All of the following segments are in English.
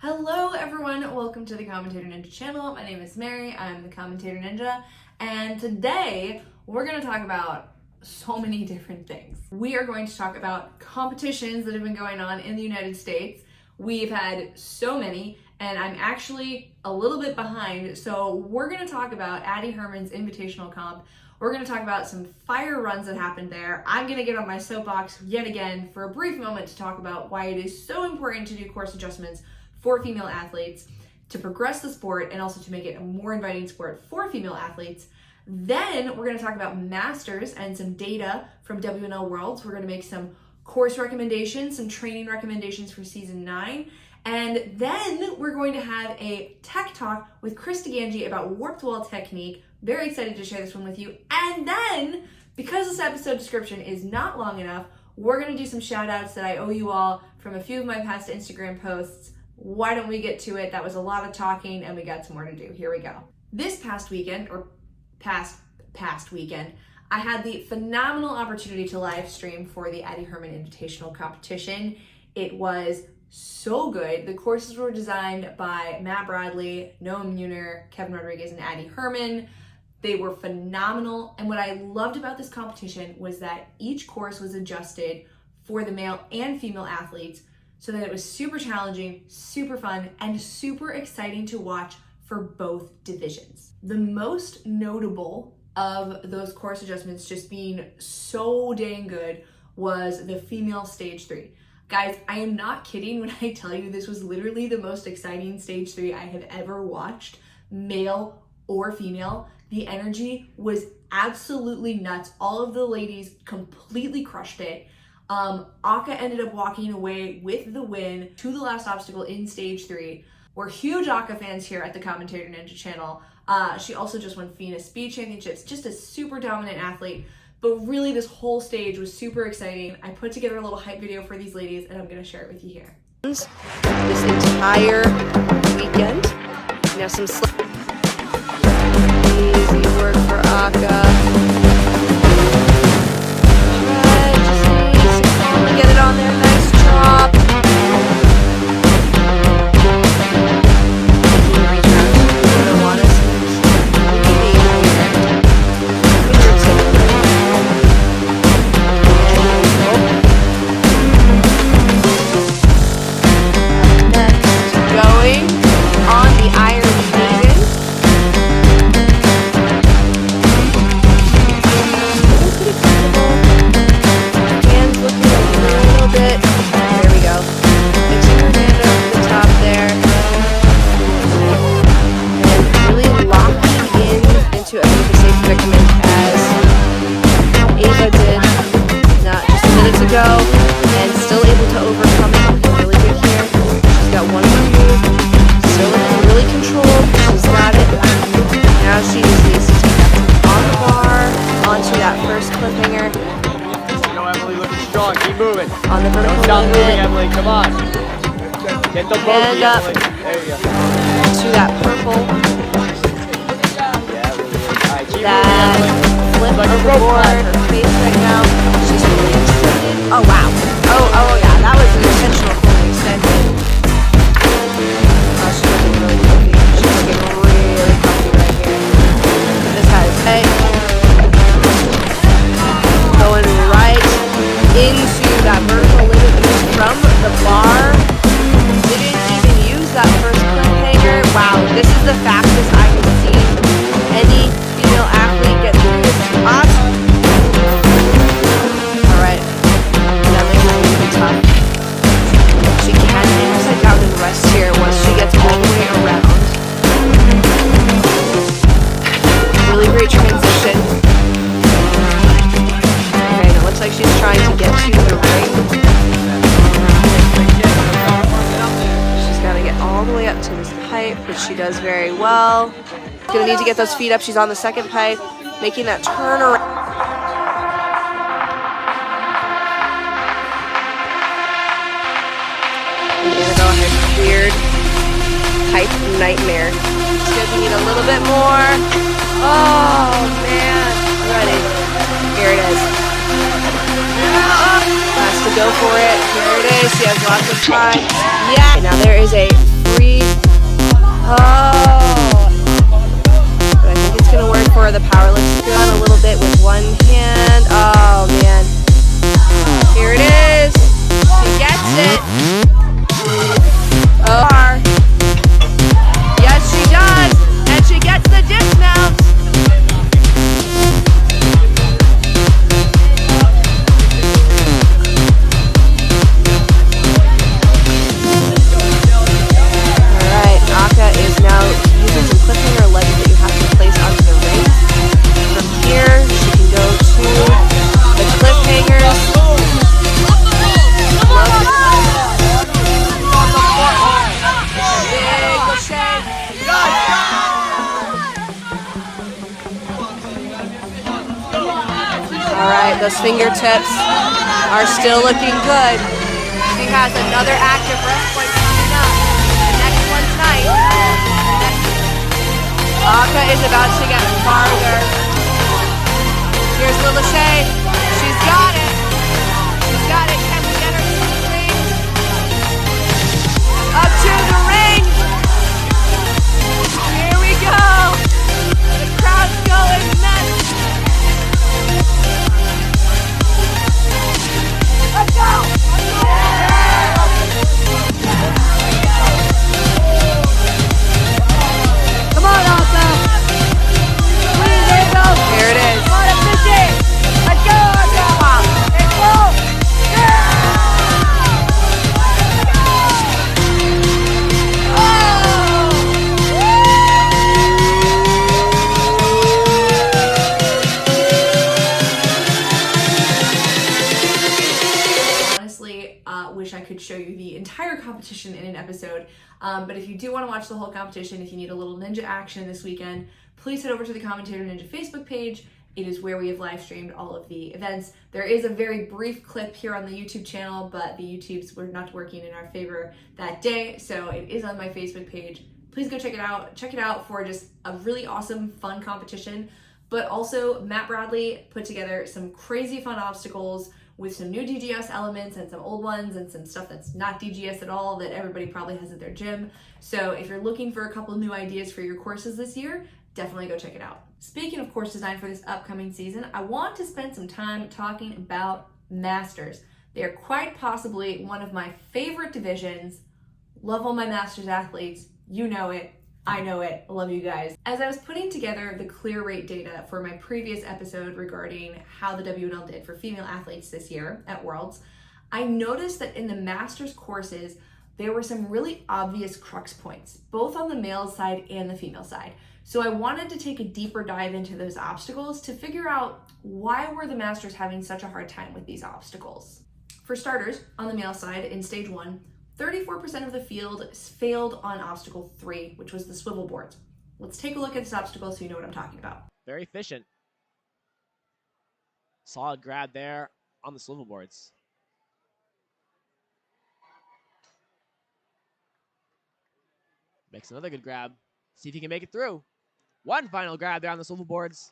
Hello everyone, welcome to the Commentator Ninja channel. My name is Mary, I'm the Commentator Ninja, and today we're going to talk about so many different things. We are going to talk about competitions that have been going on in the United States. We've had so many, and I'm actually a little bit behind, so we're going to talk about Addie Herman's Invitational Comp. We're going to talk about some fire runs that happened there. I'm going to get on my soapbox yet again for a brief moment to talk about why it is so important to do course adjustments for female athletes to progress the sport and also to make it a more inviting sport for female athletes. Then we're going to talk about masters and some data from WNL Worlds. We're going to make some course recommendations, some training recommendations for season 9. And then we're going to have a tech talk with Chris Digangi about warped wall technique. Very excited to share this one with you. And then, because this episode description is not long enough, we're going to do some shout outs that I owe you all from a few of my past Instagram posts. Why don't we get to it? That was a lot of talking and we got some more to do. Here we go. This past weekend, or past weekend, I had the phenomenal opportunity to live stream for the Addie Herman Invitational competition. It was so good. The courses were designed by Matt Bradley, Noah Muner, Kevin Rodriguez, and Addie Herman. They were phenomenal. And what I loved about this competition was that each course was adjusted for the male and female athletes, so that it was super challenging, super fun, and super exciting to watch for both divisions. The most notable of those course adjustments just being so dang good was the female stage 3. Guys, I am not kidding when I tell you this was literally the most exciting stage 3 I have ever watched, male or female. The energy was absolutely nuts. All of the ladies completely crushed it. Aka ended up walking away with the win to the last obstacle in stage 3. We're huge Aka fans here at the Commentator Ninja channel. She also just won FINA Speed Championships, just a super dominant athlete. But really this whole stage was super exciting. I put together a little hype video for these ladies and I'm gonna share it with you here. This entire weekend, now some easy work for Aka. Get it on there, nice drop. Going on the iron maiden. Hands looking a little bit. There we go. Fixing her hand over the top there. And really locking into a safe predicament as Ava did not just minutes ago, and still able to overcome it. Looking really good here. She's got one more move. Still looking really controlled. She's got it. Now she just needs to take that on the bar, onto that first cliffhanger. Go, Emily, looking strong. Keep moving. On the vertical Don't stop moving, movement. Emily. Come on. Get the bogey, up. Emily. There you go. To that purple. Yeah, really good. All right, keep That moving, Emily. flip Like a rope overboard. climber. Her face right now. She's really excited. Oh wow. Oh yeah. That was an intentional fully extended. Oh, she's looking really comfy. She's looking really comfy right here. This has going right into that vertical limit boost from the bar. Didn't even use that first cliffhanger. Wow, this is the fastest I have seen any female athlete get through this spot. Alright, that makes it really tough. She can hang upside down and rest here once she gets all the way around. Really great transition. Okay, and it looks like she's trying to get to the ring. She's got to get all the way up to this pipe, which she does very well. Gonna need to get those feet up. She's on the second pipe, making that turn around. And gonna go ahead, weird pipe nightmare. She's gonna need a little bit more. Oh man, ready. Here it is. Has to go for it. Here it is. She has lots of time. Yeah. And now there is a Oh! But I think it's gonna work for the powerlifts. Go on a little bit with one hand. Oh man. Here it is. She gets it. Oh. Yes, she does. And she gets the dismount. Alright, Aka is now using some cliffhanger legs that you have to place onto the ring. From here, she can go to the cliffhangers. Alright, those fingertips are still looking good. She has another active rest point coming up. The next one tonight. Aka is about to get farther. Here's Lila Shea. She's got it. She's got it. Can we get her to the ring? Up to the ring. Here we go. The crowd's going nuts. Let's go. Come on, Aka. Here it is. Come on, let's go, Aka. Let's go. Honestly, wish I could show you the entire competition in an episode, but if you do want to watch the whole competition, if you need a little ninja action this weekend, please head over to the Commentator Ninja Facebook page. It is where we have live streamed all of the events. There is a very brief clip here on the YouTube channel, but the YouTubes were not working in our favor that day, so it is on my Facebook page. Please go check it out. Check it out for just a really awesome, fun competition. But also, Matt Bradley put together some crazy fun obstacles with some new DGS elements and some old ones and some stuff that's not DGS at all that everybody probably has at their gym. So if you're looking for a couple new ideas for your courses this year, definitely go check it out. Speaking of course design for this upcoming season, I want to spend some time talking about Masters. They are quite possibly one of my favorite divisions. Love all my Masters athletes. You know it. I know it. I love you guys. As I was putting together the clear rate data for my previous episode regarding how the WNL did for female athletes this year at Worlds, I noticed that in the Masters courses, there were some really obvious crux points, both on the male side and the female side. So I wanted to take a deeper dive into those obstacles to figure out why were the Masters having such a hard time with these obstacles. For starters, on the male side, in stage 1, 34% of the field failed on obstacle 3, which was the swivel boards. Let's take a look at this obstacle so you know what I'm talking about. Very efficient. Solid grab there on the swivel boards. Makes another good grab. See if he can make it through. One final grab there on the swivel boards.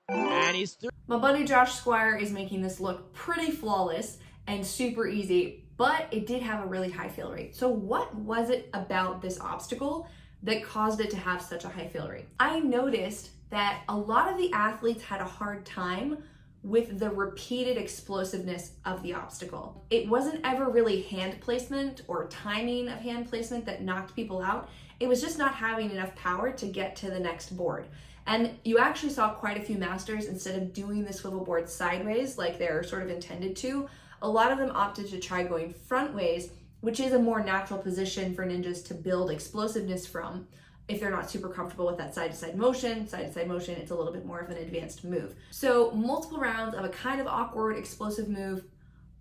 And he's through. My buddy Josh Squire is making this look pretty flawless and super easy, but it did have a really high fail rate. So what was it about this obstacle that caused it to have such a high fail rate? I noticed that a lot of the athletes had a hard time with the repeated explosiveness of the obstacle. It wasn't ever really hand placement or timing of hand placement that knocked people out. It was just not having enough power to get to the next board. And you actually saw quite a few masters, instead of doing the swivel board sideways like they're sort of intended to, a lot of them opted to try going front ways, which is a more natural position for ninjas to build explosiveness from. If they're not super comfortable with that side-to-side motion, it's a little bit more of an advanced move. So multiple rounds of a kind of awkward, explosive move,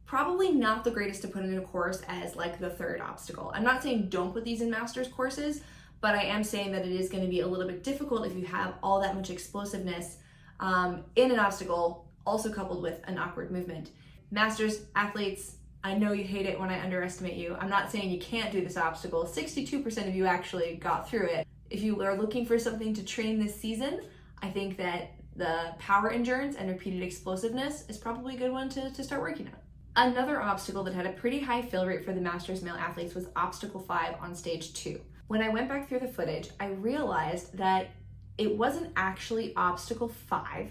probably not the greatest to put in a course as like the third obstacle. I'm not saying don't put these in masters courses, but I am saying that it is going to be a little bit difficult if you have all that much explosiveness in an obstacle, also coupled with an awkward movement. Masters athletes, I know you hate it when I underestimate you. I'm not saying you can't do this obstacle. 62% of you actually got through it. If you are looking for something to train this season, I think that the power endurance and repeated explosiveness is probably a good one to start working on. Another obstacle that had a pretty high fail rate for the Masters male athletes was obstacle 5 on stage 2. When I went back through the footage, I realized that it wasn't actually obstacle 5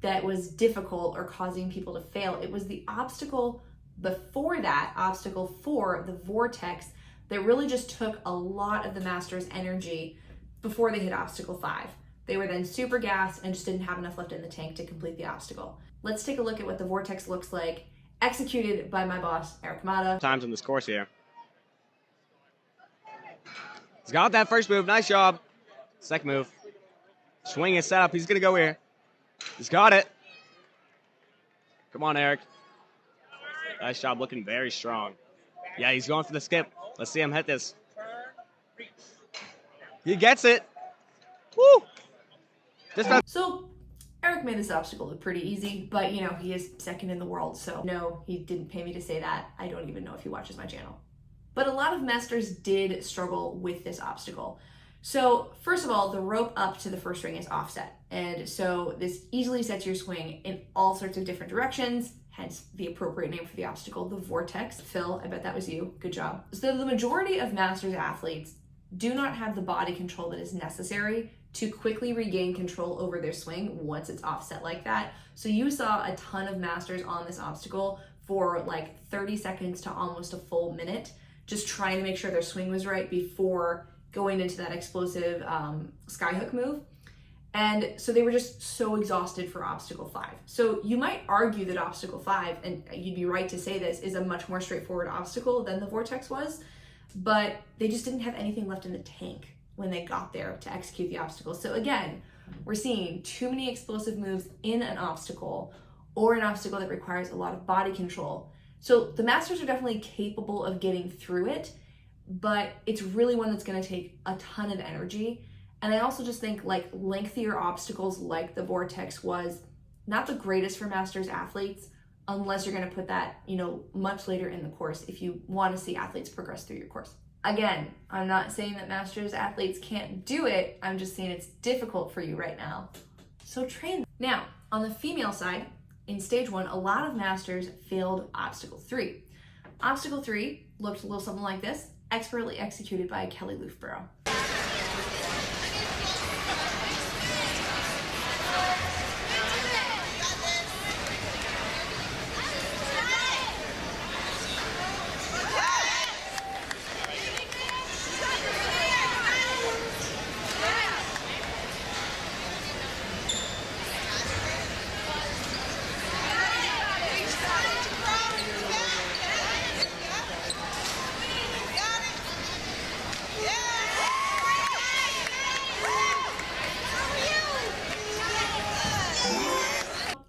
that was difficult or causing people to fail. It was the obstacle before that, obstacle 4, the vortex, that really just took a lot of the masters' energy before they hit obstacle 5. They were then super gassed and just didn't have enough left in the tank to complete the obstacle. Let's take a look at what the vortex looks like, executed by my boss, Eric Matta. Times on this course here. He's got that first move. Nice job. Second move. Swing is set up. He's going to go here. He's got it. Come on, Eric. Nice job. Looking very strong. Yeah, he's going for the skip. Let's see him hit this. He gets it. Woo! So Eric made this obstacle look pretty easy, but you know, he is second in the world, so no, he didn't pay me to say that. I don't even know if he watches my channel. But a lot of masters did struggle with this obstacle. So first of all, the rope up to the first ring is offset. And so this easily sets your swing in all sorts of different directions, hence the appropriate name for the obstacle, the vortex. Phil, I bet that was you. Good job. So the majority of masters athletes do not have the body control that is necessary to quickly regain control over their swing once it's offset like that. So you saw a ton of masters on this obstacle for like 30 seconds to almost a full minute, just trying to make sure their swing was right before going into that explosive skyhook move. And so they were just so exhausted for obstacle 5. So you might argue that obstacle 5, and you'd be right to say this, is a much more straightforward obstacle than the vortex was, but they just didn't have anything left in the tank when they got there to execute the obstacle. So again, we're seeing too many explosive moves in an obstacle, or an obstacle that requires a lot of body control. So the masters are definitely capable of getting through it, but it's really one that's going to take a ton of energy. And I also just think like lengthier obstacles like the vortex was not the greatest for masters athletes, unless you're going to put that, you know, much later in the course if you want to see athletes progress through your course. Again, I'm not saying that masters athletes can't do it. I'm just saying it's difficult for you right now. So train. Now, on the female side, in stage 1, a lot of masters failed obstacle 3. Obstacle 3 looked a little something like this, expertly executed by Kelley Loofbourrow.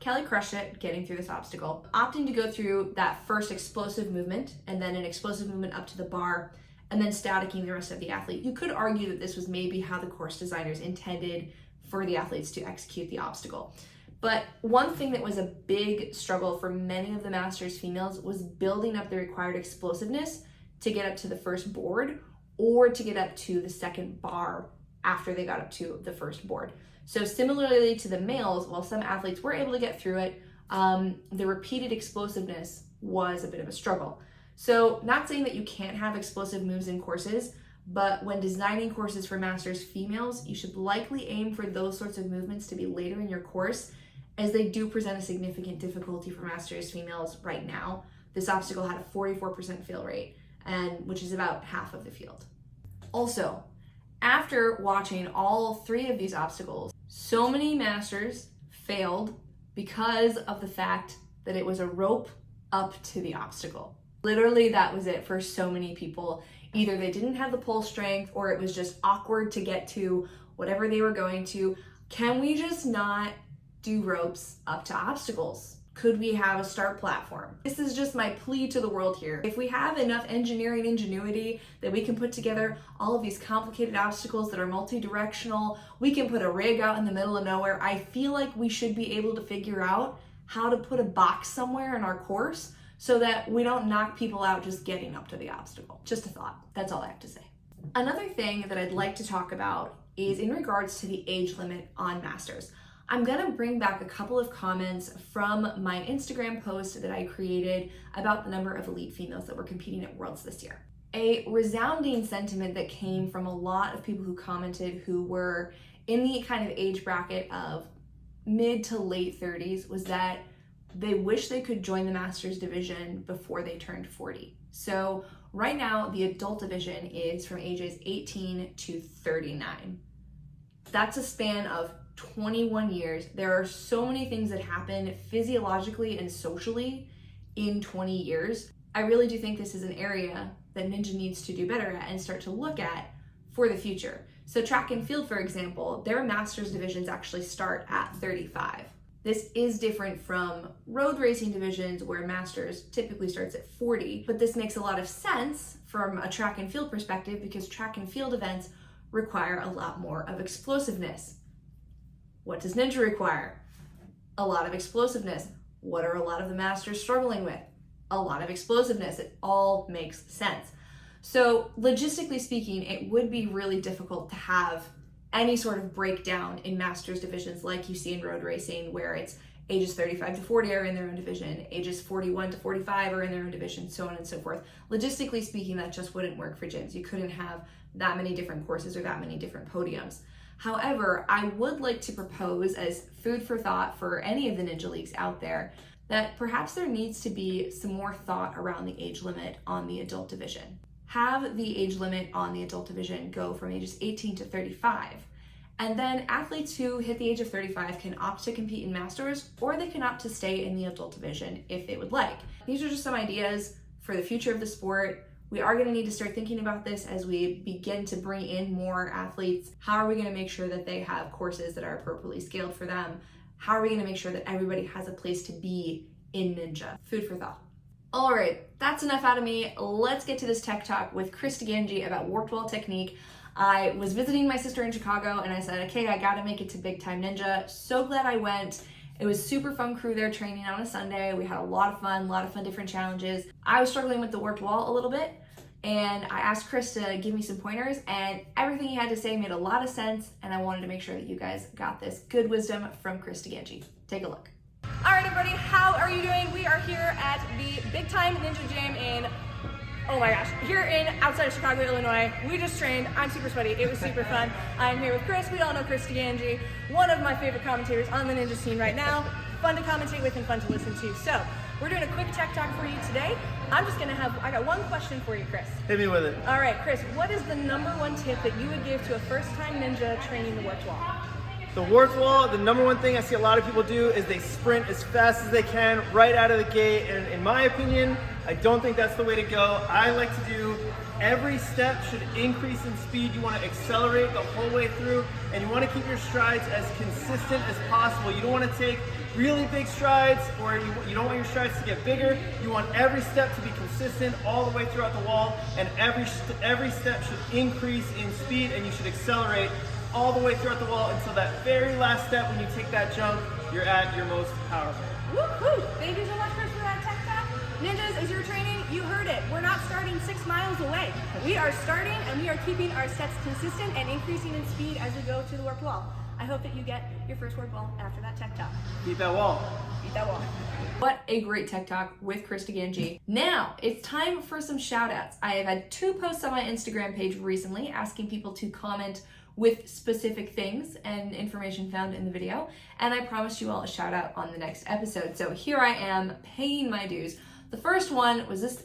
Kelley crushed it getting through this obstacle, opting to go through that first explosive movement and then an explosive movement up to the bar and then staticking the rest of the athlete. You could argue that this was maybe how the course designers intended for the athletes to execute the obstacle. But one thing that was a big struggle for many of the masters females was building up the required explosiveness to get up to the first board or to get up to the second bar after they got up to the first board. So similarly to the males, while some athletes were able to get through it, the repeated explosiveness was a bit of a struggle. So not saying that you can't have explosive moves in courses, but when designing courses for masters females, you should likely aim for those sorts of movements to be later in your course, as they do present a significant difficulty for masters females right now. This obstacle had a 44% fail rate, and which is about half of the field. Also, after watching all 3 of these obstacles, so many masters failed because of the fact that it was a rope up to the obstacle. Literally, that was it for so many people. Either they didn't have the pull strength or it was just awkward to get to whatever they were going to. Can we just not do ropes up to obstacles? Could we have a start platform? This is just my plea to the world here. If we have enough engineering ingenuity that we can put together all of these complicated obstacles that are multi-directional, we can put a rig out in the middle of nowhere. I feel like we should be able to figure out how to put a box somewhere in our course so that we don't knock people out just getting up to the obstacle. Just a thought. That's all I have to say. Another thing that I'd like to talk about is in regards to the age limit on masters. I'm gonna bring back a couple of comments from my Instagram post that I created about the number of elite females that were competing at Worlds this year. A resounding sentiment that came from a lot of people who commented who were in the kind of age bracket of mid to late 30s was that they wish they could join the Masters division before they turned 40. So right now, the adult division is from ages 18 to 39. That's a span of 21 years. There are so many things that happen physiologically and socially in 20 years. I really do think this is an area that Ninja needs to do better at and start to look at for the future. So track and field, for example, their Masters divisions actually start at 35. This is different from road racing divisions where Masters typically starts at 40, but this makes a lot of sense from a track and field perspective because track and field events require a lot more of explosiveness. What does Ninja require? A lot of explosiveness. What are a lot of the Masters struggling with? A lot of explosiveness. It all makes sense. So logistically speaking, it would be really difficult to have any sort of breakdown in Masters divisions like you see in road racing where it's ages 35 to 40 are in their own division, ages 41 to 45 are in their own division, so on and so forth. Logistically speaking, that just wouldn't work for gyms. You couldn't have that many different courses or that many different podiums. However, I would like to propose as food for thought for any of the Ninja Leagues out there that perhaps there needs to be some more thought around the age limit on the adult division. Have the age limit on the adult division go from ages 18 to 35. And then athletes who hit the age of 35 can opt to compete in Masters, or they can opt to stay in the adult division if they would like. These are just some ideas for the future of the sport. We are gonna need to start thinking about this as we begin to bring in more athletes. How are we gonna make sure that they have courses that are appropriately scaled for them? How are we gonna make sure that everybody has a place to be in Ninja? Food for thought. All right, that's enough out of me. Let's get to this tech talk with Chris Digangi about warped wall technique. I was visiting my sister in Chicago and I said, okay, I gotta make it to Big Time Ninja. So glad I went. It was super fun crew there training on a Sunday. We had a lot of fun different challenges. I was struggling with the warped wall a little bit and I asked Chris to give me some pointers and everything he had to say made a lot of sense and I wanted to make sure that you guys got this good wisdom from Chris Digangi. Take a look. All right, everybody, how are you doing? We are here at the Big Time Ninja Jam in, oh my gosh, here in outside of Chicago, Illinois. We just trained. I'm super sweaty. It was super fun. I'm here with Chris. We all know Chris Digangi, one of my favorite commentators on the Ninja scene right now. Fun to commentate with and fun to listen to. So we're doing a quick tech talk for you today. I got one question for you, Chris. Hit me with it. All right, Chris, what is the #1 tip that you would give to a first-time ninja training the warped wall? The warped wall, the #1 thing I see a lot of people do is they sprint as fast as they can right out of the gate. And in my opinion, I don't think that's the way to go. I like to do every step should increase in speed. You want to accelerate the whole way through and you want to keep your strides as consistent as possible. You don't want to take really big strides or you don't want your strides to get bigger. You want every step to be consistent all the way throughout the wall and every step should increase in speed and you should accelerate all the way throughout the wall until that very last step when you take that jump, you're at your most powerful. Woohoo! Thank you so much, Chris, for that tech talk. Ninjas, as you're training, you heard it. We're not starting 6 miles away. We are starting and we are keeping our steps consistent and increasing in speed as we go to the warped wall. I hope that you get your first warped wall after that tech talk. Beat that wall. Beat that wall. What a great tech talk with Chris Digangi. Now it's time for some shout outs. I have had 2 posts on my Instagram page recently asking people to comment with specific things and information found in the video, and I promised you all a shout out on the next episode. So here I am paying my dues. The first one was this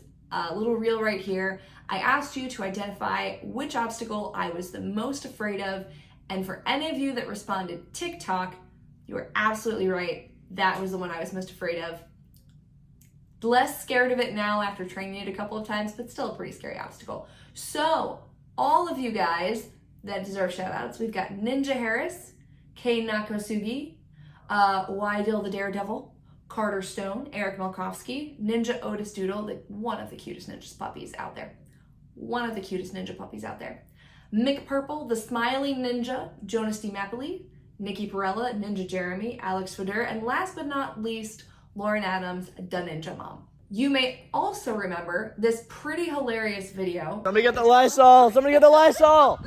little reel right here. I asked you to identify which obstacle I was the most afraid of, and for any of you that responded TikTok, you were absolutely right. That was the one I was most afraid of. Less scared of it now after training it a couple of times, but still a pretty scary obstacle. So all of you guys that deserve shout outs, we've got Ninja Harris, Kay Nakosugi, Wydil the Daredevil, Carter Stone, Eric Malkowski, Ninja Otis Doodle, one of the cutest ninja puppies out there. One of the cutest ninja puppies out there. Mick Purple, the Smiling Ninja, Jonas D. Mapoli, Nikki Perella, Ninja Jeremy, Alex Fader, and last but not least, Lauren Adams, the Ninja Mom. You may also remember this pretty hilarious video. Somebody get the Lysol! Somebody get the Lysol!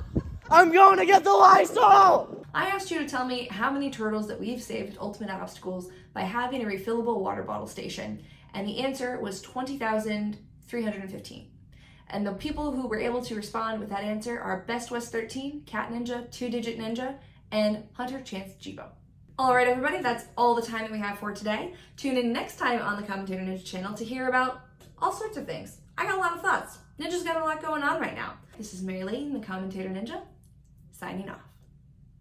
I'm going to get the Lysol! I asked you to tell me how many turtles that we've saved at Ultimate Obstacles by having a refillable water bottle station, and the answer was 20,315. And the people who were able to respond with that answer are Best West 13, Cat Ninja, 2-Digit Ninja, and Hunter Chance Jibo. All right, everybody, that's all the time that we have for today. Tune in next time on the Commentator Ninja channel to hear about all sorts of things. I got a lot of thoughts. Ninja's got a lot going on right now. This is Mary Layton, the Commentator Ninja, signing off.